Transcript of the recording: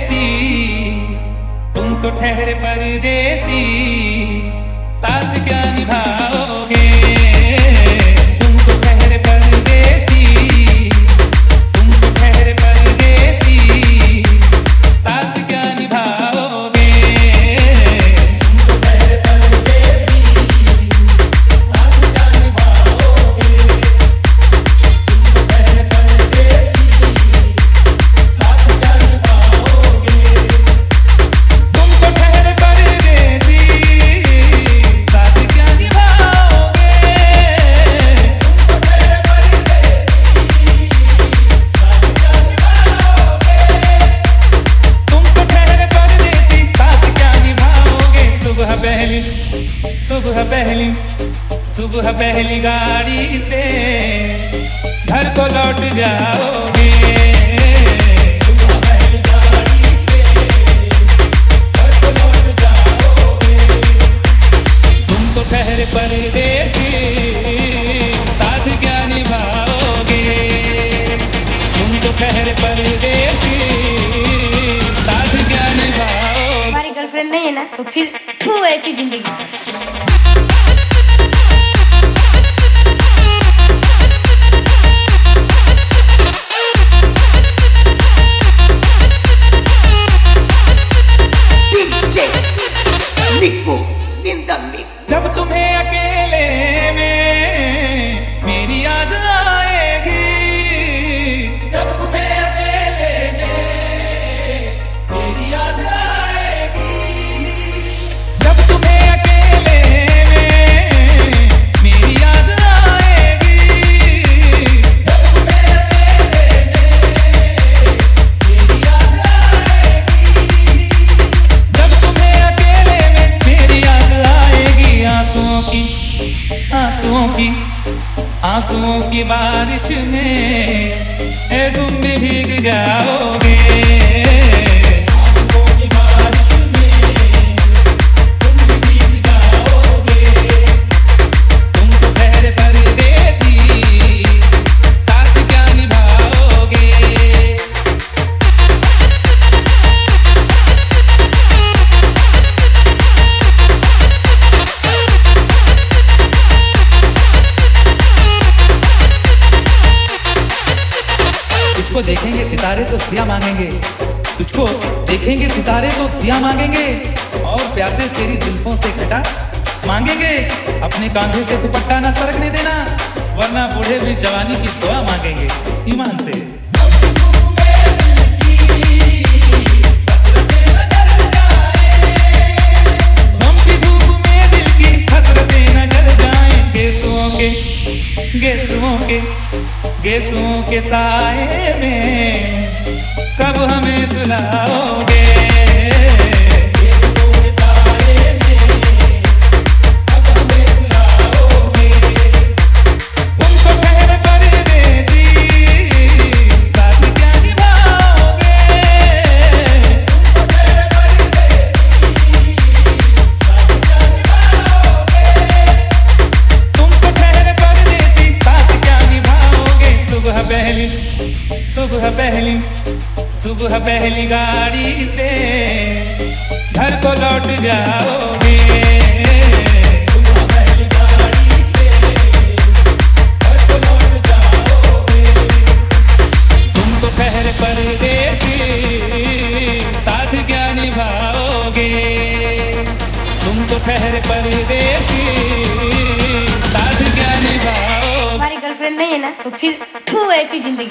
परदेसी, तुम तो ठहरे परदेसी, साथ क्या निभाओगे। तुम तो ठहरे परदेसी, तुम तो ठहरे परदेसी, साथ क्या निभाओगे। तुम तो ठहरे परदेसी, साथ क्या निभाओगे। तुम तो ठहरे परदेसी, साथ क्या निभाओगे। तुम तो ठहरे परदेसी, साथ क्या निभाओगे। तुम तो ठहरे परदेसी, साथ क्या निभाओगे। सुबह पहली गाड़ी से घर को लौट जाओगे। सुबह पहली गाड़ी से घर को लौट जाओगे। तुम तो ठहरे परदेसी, साथ क्या निभाओगे। तुम तो ठहरे परदेसी, साथ क्या निभाओगे। हमारी गर्लफ्रेंड नहीं है ना, तो फिर तू ऐसी जिंदगी। जब तुम्हें अकेले में मेरी याद आएगी। जब तुम्हें अकेले में मेरी याद आएगी। जब तुम्हें अकेले में मेरी याद आएगी। जब तुम्हें अकेले में मेरी याद आएगी। जब तुम्हें अकेले में मेरी याद आएगी। आंसुओं की बारिश में तुम भी भीग जाओगे। आंसुओं की बारिश में तुम भी भीग जाओगे। तुम तो ठहरे परदेसी, साथ क्या निभाओगे। तुझको देखेंगे सितारे तो सिया मांगेंगे। तुझको देखेंगे सितारे तो सिया मांगेंगे। और प्यासे तेरी जुल्फों से खटा मांगेंगे। अपने कांधे से दुपट्टा ना सरकने देना, वरना बूढ़े भी जवानी की दुआ मांगेंगे। ईमान से रमती धूप में दिल की हसरतें न जल जाएं। गेसुओं के साए में कब हमें सुलाओगे। गेसुओं के साए में कब हमें सुलाओगे। तुम तो ठहरे परदेसी, साथ क्या निभाओगे। तुम तो ठहरे परदेसी, साथ क्या निभाओगे। तुम तो ठहरे परदेसी, साथ क्या निभाओगे। सुबह पहली गाड़ी से घर को लौट जाओगे। सुबह पहली गाड़ी से घर को लौट जाओगे। तुम तो ठहरे परदेसी, साथ क्या निभाओगे। तुम तो ठहरे परदेसी, साथ क्या निभाओगे। हमारी गर्लफ्रेंड नहीं है ना, तो फिर तू ऐसी जिंदगी।